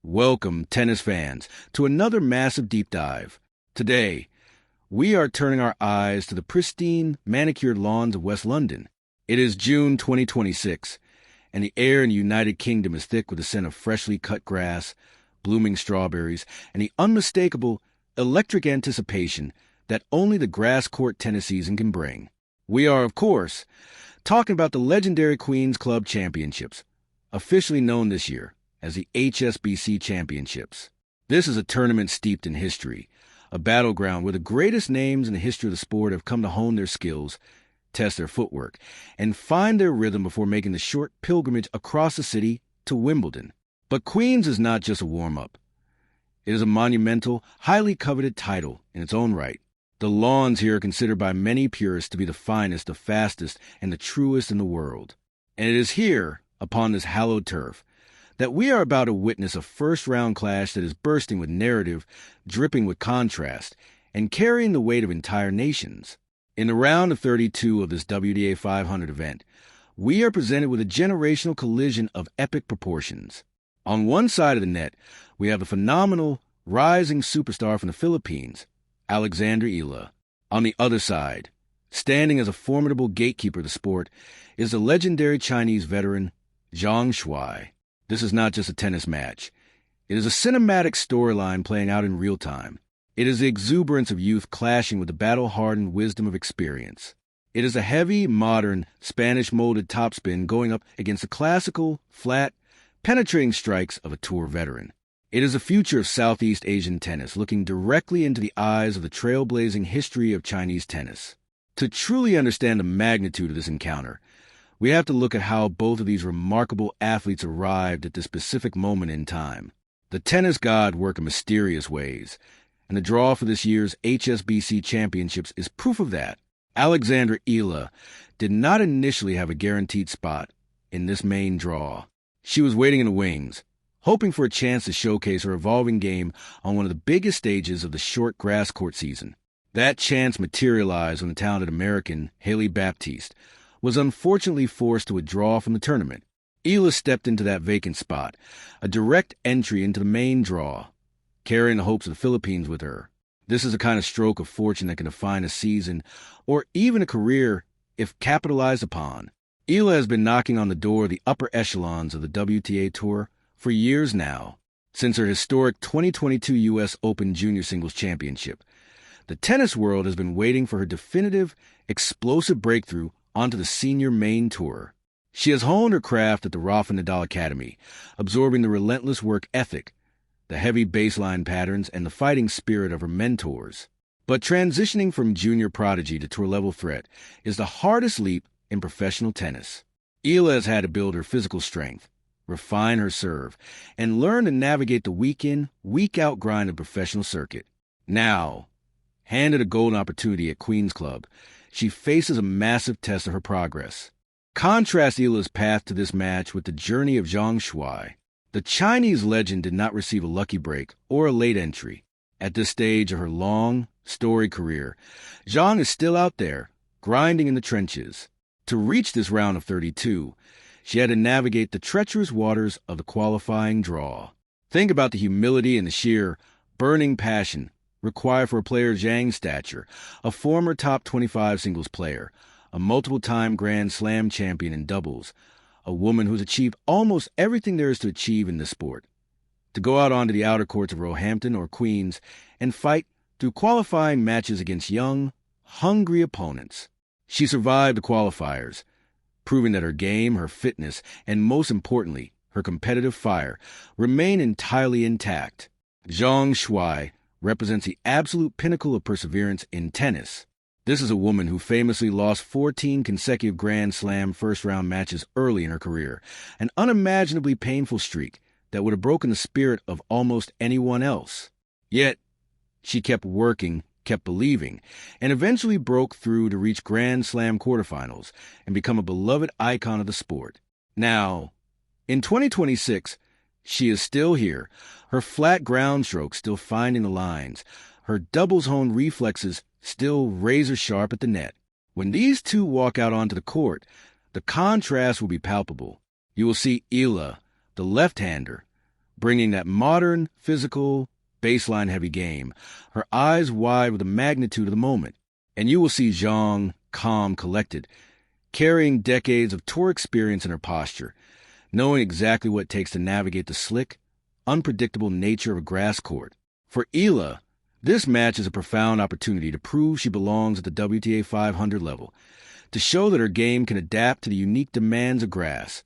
Welcome, tennis fans, to another massive deep dive. Today, we are turning our eyes to the pristine, manicured lawns of West London. It is June 2026, and the air in the United Kingdom is thick with the scent of freshly cut grass, blooming strawberries, and the unmistakable, electric anticipation that only the grass court tennis season can bring. We are, of course, talking about the legendary Queen's Club Championships, officially known this year as the HSBC Championships. This is a tournament steeped in history, a battleground where the greatest names in the history of the sport have come to hone their skills, test their footwork, and find their rhythm before making the short pilgrimage across the city to Wimbledon. But Queen's is not just a warm-up. It is a monumental, highly coveted title in its own right. The lawns here are considered by many purists to be the finest, the fastest, and the truest in the world. And it is here, upon this hallowed turf, that we are about to witness a first-round clash that is bursting with narrative, dripping with contrast, and carrying the weight of entire nations. In the round of 32 of this WTA 500 event, we are presented with a generational collision of epic proportions. On one side of the net, we have the phenomenal, rising superstar from the Philippines, Alexandra Eala. On the other side, standing as a formidable gatekeeper of the sport, is the legendary Chinese veteran, Shuai. This is not just a tennis match. It is a cinematic storyline playing out in real time. It is the exuberance of youth clashing with the battle-hardened wisdom of experience. It is a heavy, modern, Spanish-molded topspin going up against the classical, flat, penetrating strikes of a tour veteran. It is the future of Southeast Asian tennis looking directly into the eyes of the trailblazing history of Chinese tennis. To truly understand the magnitude of this encounter, we have to look at how both of these remarkable athletes arrived at this specific moment in time. The tennis god worked in mysterious ways, and the draw for this year's HSBC Championships is proof of that. Alexandra Eala did not initially have a guaranteed spot in this main draw. She was waiting in the wings, hoping for a chance to showcase her evolving game on one of the biggest stages of the short grass court season. That chance materialized when the talented American, Haley Baptiste, was unfortunately forced to withdraw from the tournament. Eala stepped into that vacant spot, a direct entry into the main draw, carrying the hopes of the Philippines with her. This is a kind of stroke of fortune that can define a season or even a career if capitalized upon. Eala has been knocking on the door of the upper echelons of the WTA Tour for years now. Since her historic 2022 U.S. Open Junior Singles Championship, the tennis world has been waiting for her definitive, explosive breakthrough onto the senior main tour. She has honed her craft at the Rafa Nadal Academy, absorbing the relentless work ethic, the heavy baseline patterns, and the fighting spirit of her mentors. But transitioning from junior prodigy to tour-level threat is the hardest leap in professional tennis. Eala has had to build her physical strength, refine her serve, and learn to navigate the week-in, week-out grind of the professional circuit. Now, handed a golden opportunity at Queen's Club, she faces a massive test of her progress. Contrast Eala's path to this match with the journey of Zhang. The Chinese legend did not receive a lucky break or a late entry. At this stage of her long, storied career, Zhang is still out there, grinding in the trenches. To reach this round of 32, she had to navigate the treacherous waters of the qualifying draw. Think about the humility and the sheer, burning passion required for a player of Zhang's stature, a former top 25 singles player, a multiple-time Grand Slam champion in doubles, a woman who's achieved almost everything there is to achieve in this sport. To go out onto the outer courts of Roehampton or Queens and fight through qualifying matches against young, hungry opponents. She survived the qualifiers, proving that her game, her fitness, and most importantly, her competitive fire remain entirely intact. Shuai represents the absolute pinnacle of perseverance in tennis. This is a woman who famously lost 14 consecutive Grand Slam first-round matches early in her career, an unimaginably painful streak that would have broken the spirit of almost anyone else. Yet, she kept working, kept believing, and eventually broke through to reach Grand Slam quarterfinals and become a beloved icon of the sport. Now, in 2026, she is still here, her flat ground stroke still finding the lines, her doubles-honed reflexes still razor-sharp at the net. When these two walk out onto the court, the contrast will be palpable. You will see Eala, the left-hander, bringing that modern, physical, baseline-heavy game, her eyes wide with the magnitude of the moment. And you will see Zhang, calm, collected, carrying decades of tour experience in her posture, knowing exactly what it takes to navigate the slick, unpredictable nature of a grass court. For Eala, this match is a profound opportunity to prove she belongs at the WTA 500 level, to show that her game can adapt to the unique demands of grass,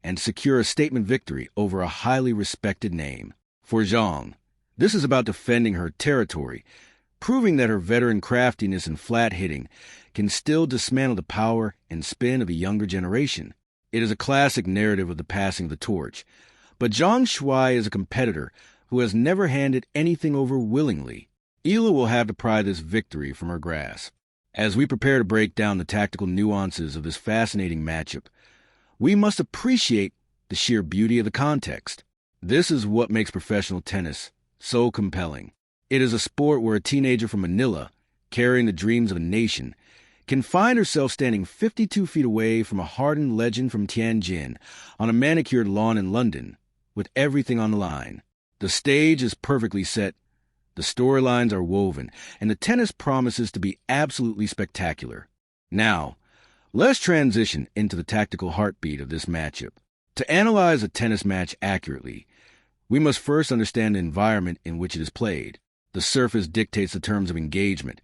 and secure a statement victory over a highly respected name. For Zhang, this is about defending her territory, proving that her veteran craftiness and flat hitting can still dismantle the power and spin of a younger generation. It is a classic narrative of the passing of the torch, but Zhang Shuai is a competitor who has never handed anything over willingly. Eala will have to pry this victory from her grasp. As we prepare to break down the tactical nuances of this fascinating matchup, we must appreciate the sheer beauty of the context. This is what makes professional tennis so compelling. It is a sport where a teenager from Manila, carrying the dreams of a nation, can find herself standing 52 feet away from a hardened legend from Tianjin on a manicured lawn in London, with everything on the line. The stage is perfectly set, the storylines are woven, and the tennis promises to be absolutely spectacular. Now, let's transition into the tactical heartbeat of this matchup. To analyze a tennis match accurately, we must first understand the environment in which it is played. The surface dictates the terms of engagement,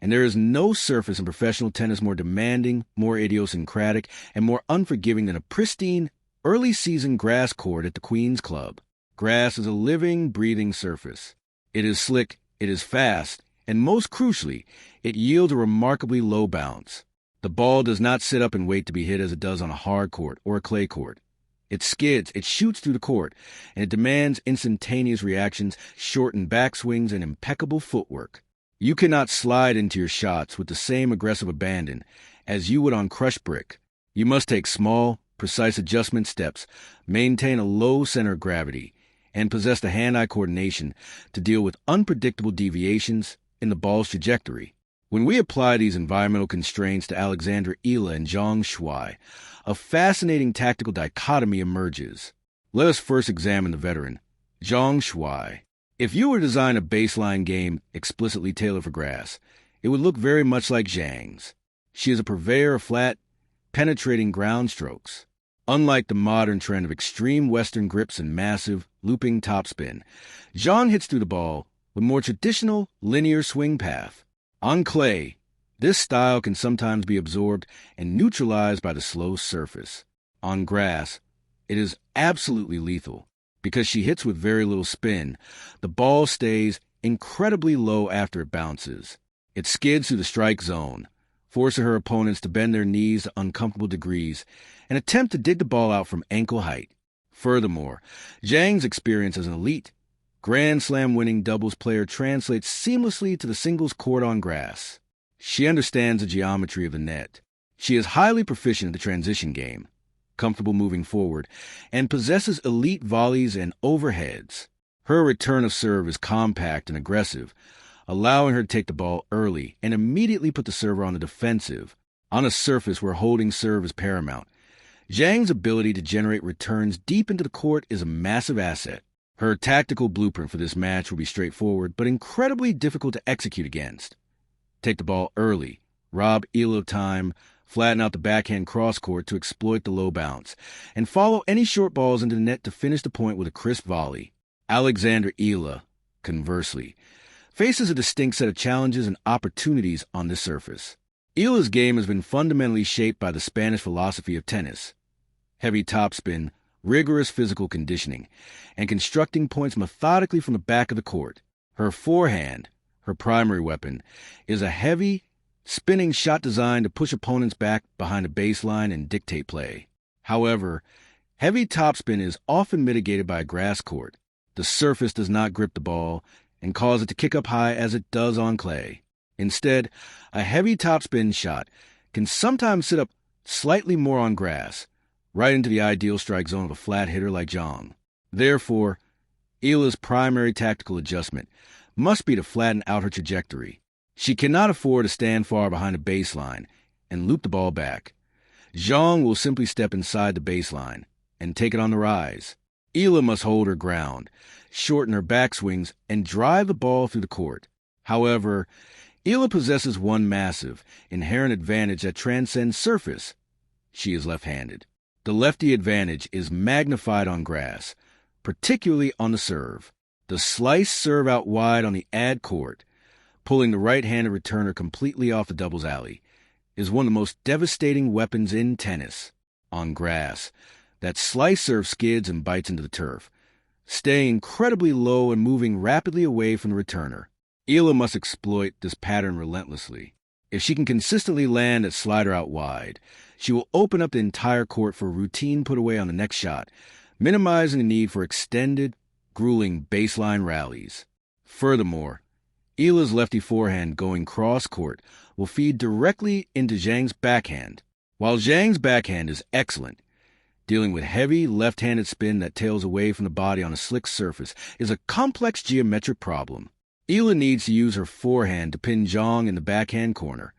and there is no surface in professional tennis more demanding, more idiosyncratic, and more unforgiving than a pristine, early-season grass court at the Queen's Club. Grass is a living, breathing surface. It is slick, it is fast, and most crucially, it yields a remarkably low bounce. The ball does not sit up and wait to be hit as it does on a hard court or a clay court. It skids, it shoots through the court, and it demands instantaneous reactions, shortened backswings, and impeccable footwork. You cannot slide into your shots with the same aggressive abandon as you would on crushed brick. You must take small, precise adjustment steps, maintain a low center of gravity, and possess the hand-eye coordination to deal with unpredictable deviations in the ball's trajectory. When we apply these environmental constraints to Alexandra Eala and Zhang Shuai, a fascinating tactical dichotomy emerges. Let us first examine the veteran, Zhang Shuai. If you were to design a baseline game explicitly tailored for grass, it would look very much like Zhang's. She is a purveyor of flat, penetrating ground strokes. Unlike the modern trend of extreme Western grips and massive, looping topspin, Zhang hits through the ball with more traditional, linear swing path. On clay, this style can sometimes be absorbed and neutralized by the slow surface. On grass, it is absolutely lethal. Because she hits with very little spin, the ball stays incredibly low after it bounces. It skids through the strike zone, forcing her opponents to bend their knees to uncomfortable degrees and attempt to dig the ball out from ankle height. Furthermore, Zhang's experience as an elite, Grand Slam-winning doubles player translates seamlessly to the singles court on grass. She understands the geometry of the net. She is highly proficient in the transition game, comfortable moving forward, and possesses elite volleys and overheads. Her return of serve is compact and aggressive, allowing her to take the ball early and immediately put the server on the defensive, on a surface where holding serve is paramount. Zhang's ability to generate returns deep into the court is a massive asset. Her tactical blueprint for this match will be straightforward, but incredibly difficult to execute against. Take the ball early, rob Eala of time, flatten out the backhand cross-court to exploit the low bounce, and follow any short balls into the net to finish the point with a crisp volley. Alexandra Eala, conversely, faces a distinct set of challenges and opportunities on this surface. Eala's game has been fundamentally shaped by the Spanish philosophy of tennis: heavy topspin, rigorous physical conditioning, and constructing points methodically from the back of the court. Her forehand, her primary weapon, is a heavy, spinning shot designed to push opponents back behind a baseline and dictate play. However, heavy topspin is often mitigated by a grass court. The surface does not grip the ball and cause it to kick up high as it does on clay. Instead, a heavy topspin shot can sometimes sit up slightly more on grass, right into the ideal strike zone of a flat hitter like Zhang. Therefore, Eala's primary tactical adjustment must be to flatten out her trajectory. She cannot afford to stand far behind a baseline and loop the ball back. Zhang will simply step inside the baseline and take it on the rise. Eala must hold her ground, shorten her backswings, and drive the ball through the court. However, Eala possesses one massive, inherent advantage that transcends surface. She is left-handed. The lefty advantage is magnified on grass, particularly on the serve. The slice serve out wide on the ad court, pulling the right-handed returner completely off the doubles alley, is one of the most devastating weapons in tennis. On grass, that slice serve skids and bites into the turf, staying incredibly low and moving rapidly away from the returner. Eala must exploit this pattern relentlessly. If she can consistently land a slider out wide, she will open up the entire court for a routine put away on the next shot, minimizing the need for extended, grueling baseline rallies. Furthermore, Eala's lefty forehand going cross-court will feed directly into Zhang's backhand. While Zhang's backhand is excellent, dealing with heavy left-handed spin that tails away from the body on a slick surface is a complex geometric problem. Eala needs to use her forehand to pin Zhang in the backhand corner,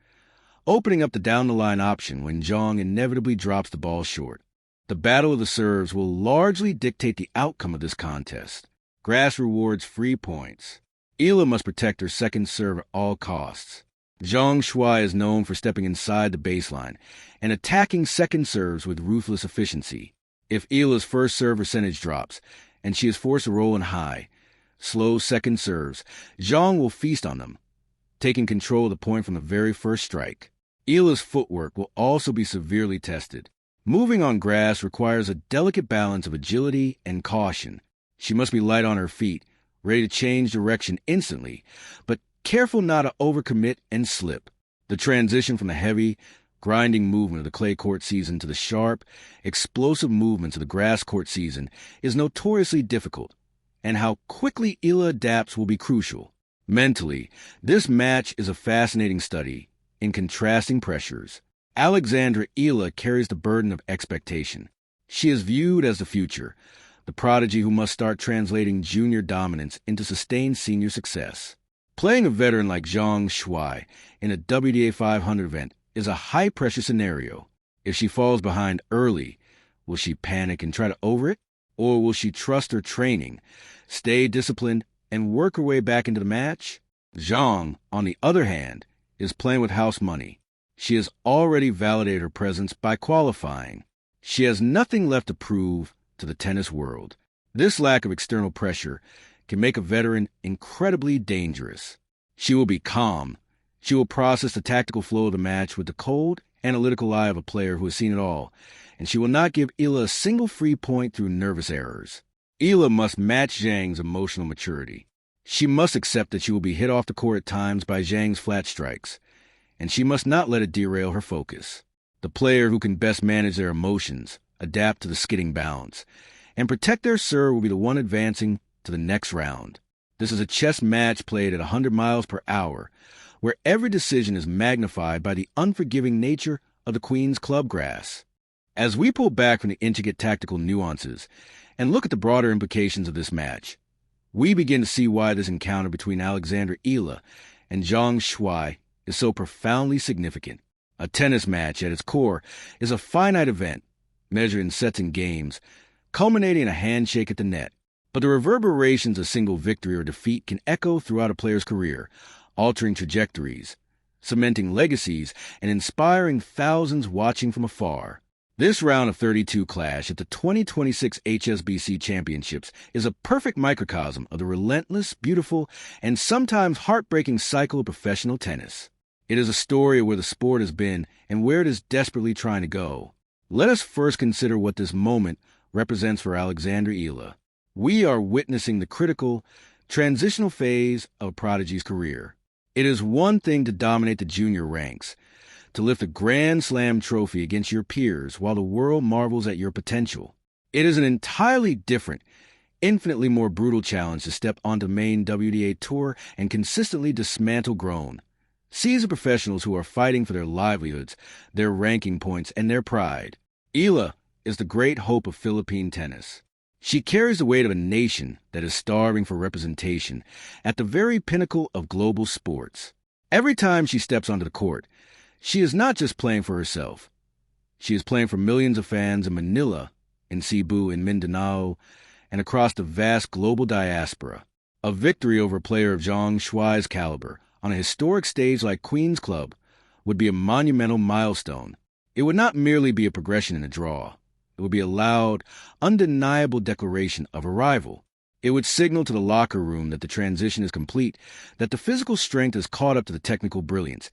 opening up the down-the-line option when Zhang inevitably drops the ball short. The battle of the serves will largely dictate the outcome of this contest. Grass rewards free points. Eala must protect her second serve at all costs. Zhang Shuai is known for stepping inside the baseline and attacking second serves with ruthless efficiency. If Eala's first serve percentage drops, and she is forced to roll in high, slow second serves, Zhang will feast on them, taking control of the point from the very first strike. Eala's footwork will also be severely tested. Moving on grass requires a delicate balance of agility and caution. She must be light on her feet, ready to change direction instantly, but careful not to overcommit and slip. The transition from the heavy, grinding movement of the clay court season to the sharp, explosive movements of the grass court season is notoriously difficult, and how quickly Eala adapts will be crucial. Mentally, this match is a fascinating study in contrasting pressures. Alexandra Eala carries the burden of expectation. She is viewed as the future, the prodigy who must start translating junior dominance into sustained senior success. Playing a veteran like Zhang Shuai in a WTA 500 event is a high-pressure scenario. If she falls behind early, will she panic and try to over it? Or will she trust her training, stay disciplined, and work her way back into the match? Zhang, on the other hand, is playing with house money. She has already validated her presence by qualifying. She has nothing left to prove to the tennis world. This lack of external pressure can make a veteran incredibly dangerous. She will be calm. She will process the tactical flow of the match with the cold, analytical eye of a player who has seen it all, and she will not give Eala a single free point through nervous errors. Eala must match Zhang's emotional maturity. She must accept that she will be hit off the court at times by Zhang's flat strikes, and she must not let it derail her focus. The player who can best manage their emotions, adapt to the skidding bounce, and protect their serve will be the one advancing to the next round. This is a chess match played at 100 miles per hour, where every decision is magnified by the unforgiving nature of the Queen's club grass. As we pull back from the intricate tactical nuances and look at the broader implications of this match, we begin to see why this encounter between Alexandra Eala and Zhang Shuai is so profoundly significant. A tennis match, at its core, is a finite event, measured in sets and games, culminating in a handshake at the net. But the reverberations of single victory or defeat can echo throughout a player's career, altering trajectories, cementing legacies, and inspiring thousands watching from afar. This round of 32 clash at the 2026 HSBC Championships is a perfect microcosm of the relentless, beautiful, and sometimes heartbreaking cycle of professional tennis. It is a story of where the sport has been and where it is desperately trying to go. Let us first consider what this moment represents for Alexandra Eala. We are witnessing the critical, transitional phase of a prodigy's career. It is one thing to dominate the junior ranks, to lift a Grand Slam trophy against your peers while the world marvels at your potential. It is an entirely different, infinitely more brutal challenge to step onto the main WTA tour and consistently dismantle grown, seasoned professionals who are fighting for their livelihoods, their ranking points, and their pride. Eala is the great hope of Philippine tennis. She carries the weight of a nation that is starving for representation at the very pinnacle of global sports. Every time she steps onto the court, she is not just playing for herself. She is playing for millions of fans in Manila, in Cebu, in Mindanao, and across the vast global diaspora. A victory over a player of Zhang Shuai's caliber on a historic stage like Queen's Club would be a monumental milestone. It would not merely be a progression in a draw. It would be a loud, undeniable declaration of arrival. It would signal to the locker room that the transition is complete, that the physical strength has caught up to the technical brilliance,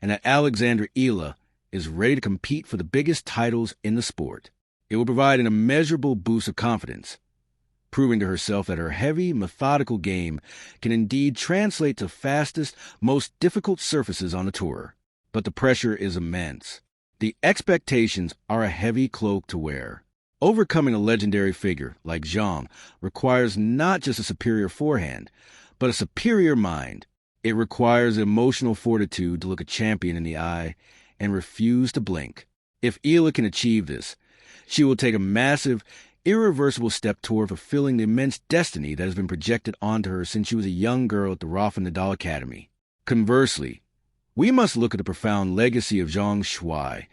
and that Alexandra Eala is ready to compete for the biggest titles in the sport. It would provide an immeasurable boost of confidence, proving to herself that her heavy, methodical game can indeed translate to fastest, most difficult surfaces on the tour. But the pressure is immense. The expectations are a heavy cloak to wear. Overcoming a legendary figure like Zhang requires not just a superior forehand, but a superior mind. It requires emotional fortitude to look a champion in the eye and refuse to blink. If Eala can achieve this, she will take a massive, irreversible step toward fulfilling the immense destiny that has been projected onto her since she was a young girl at the Rafa Nadal Academy. Conversely, we must look at the profound legacy of Zhang Shuai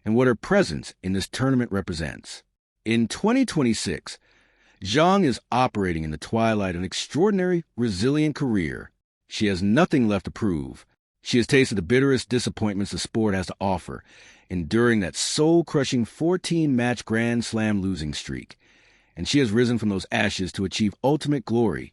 and what her presence in this tournament represents. In 2026, Zhang is operating in the twilight of an extraordinary, resilient career. She has nothing left to prove. She has tasted the bitterest disappointments the sport has to offer, enduring that soul-crushing 14-match Grand Slam losing streak. And she has risen from those ashes to achieve ultimate glory,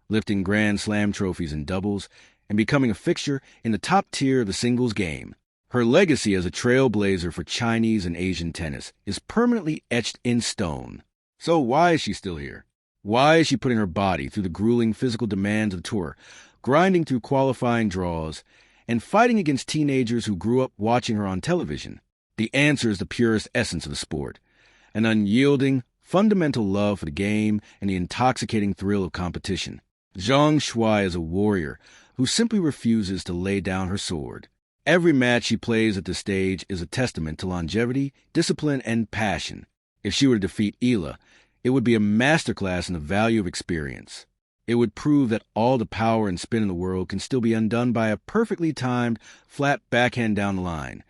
lifting Grand Slam trophies in doubles and becoming a fixture in the top tier of the singles game. Her legacy as a trailblazer for Chinese and Asian tennis is permanently etched in stone. So why is she still here? Why is she putting her body through the grueling physical demands of the tour, grinding through qualifying draws, and fighting against teenagers who grew up watching her on television? The answer is the purest essence of the sport, an unyielding, fundamental love for the game and the intoxicating thrill of competition. Zhang Shuai is a warrior who simply refuses to lay down her sword. Every match she plays at this stage is a testament to longevity, discipline, and passion. If she were to defeat Eala, it would be a masterclass in the value of experience. It would prove that all the power and spin in the world can still be undone by a perfectly timed, flat backhand down the line,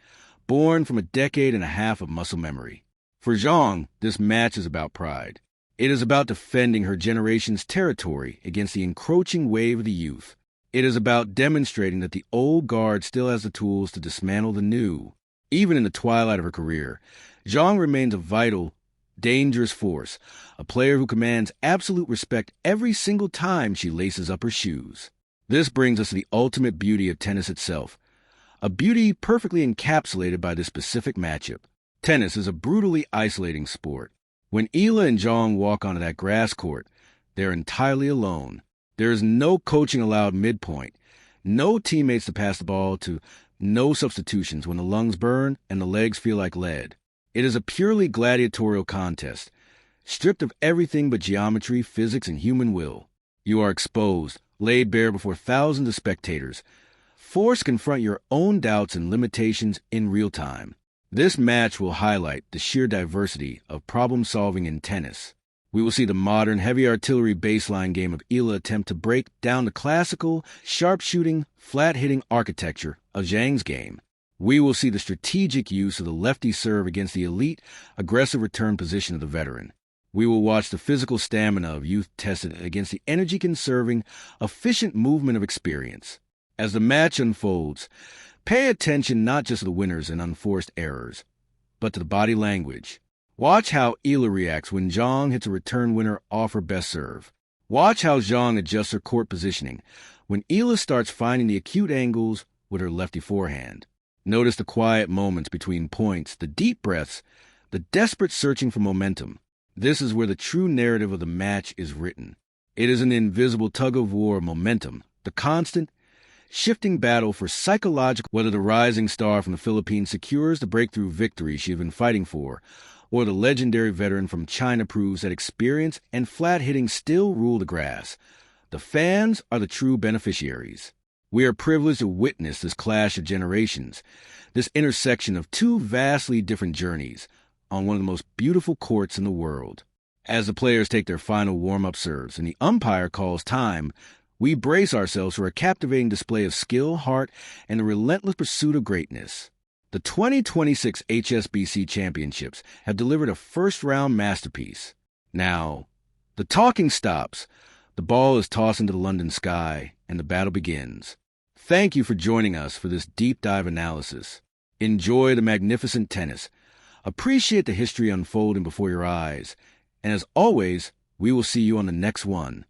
born from a decade and a half of muscle memory. For Zhang, this match is about pride. It is about defending her generation's territory against the encroaching wave of the youth. It is about demonstrating that the old guard still has the tools to dismantle the new. Even in the twilight of her career, Zhang remains a vital, dangerous force, a player who commands absolute respect every single time she laces up her shoes. This brings us to the ultimate beauty of tennis itself, a beauty perfectly encapsulated by this specific matchup. Tennis is a brutally isolating sport. When Eala and Zhang walk onto that grass court, they're entirely alone. There is no coaching allowed midpoint, no teammates to pass the ball to, no substitutions when the lungs burn and the legs feel like lead. It is a purely gladiatorial contest, stripped of everything but geometry, physics, and human will. You are exposed, laid bare before thousands of spectators, forced to confront your own doubts and limitations in real time. This match will highlight the sheer diversity of problem-solving in tennis. We will see the modern, heavy artillery baseline game of Eala attempt to break down the classical, sharp-shooting, flat-hitting architecture of Zhang's game. We will see the strategic use of the lefty serve against the elite, aggressive return position of the veteran. We will watch the physical stamina of youth tested against the energy-conserving, efficient movement of experience. As the match unfolds, pay attention not just to the winners and unforced errors, but to the body language. Watch how Eala reacts when Zhang hits a return winner off her best serve. Watch how Zhang adjusts her court positioning when Eala starts finding the acute angles with her lefty forehand. Notice the quiet moments between points, the deep breaths, the desperate searching for momentum. This is where the true narrative of the match is written. It is an invisible tug-of-war of momentum, the constant, shifting battle for psychological, whether the rising star from the Philippines secures the breakthrough victory she has been fighting for, or the legendary veteran from China proves that experience and flat hitting still rule the grass. The fans are the true beneficiaries. We are privileged to witness this clash of generations, this intersection of two vastly different journeys on one of the most beautiful courts in the world. As the players take their final warm-up serves and the umpire calls time, we brace ourselves for a captivating display of skill, heart, and the relentless pursuit of greatness. The 2026 HSBC Championships have delivered a first-round masterpiece. Now, The talking stops. The ball is tossed into the London sky, and the battle begins. Thank you for joining us for this deep dive analysis. Enjoy the magnificent tennis. Appreciate the history unfolding before your eyes. And as always, we will see you on the next one.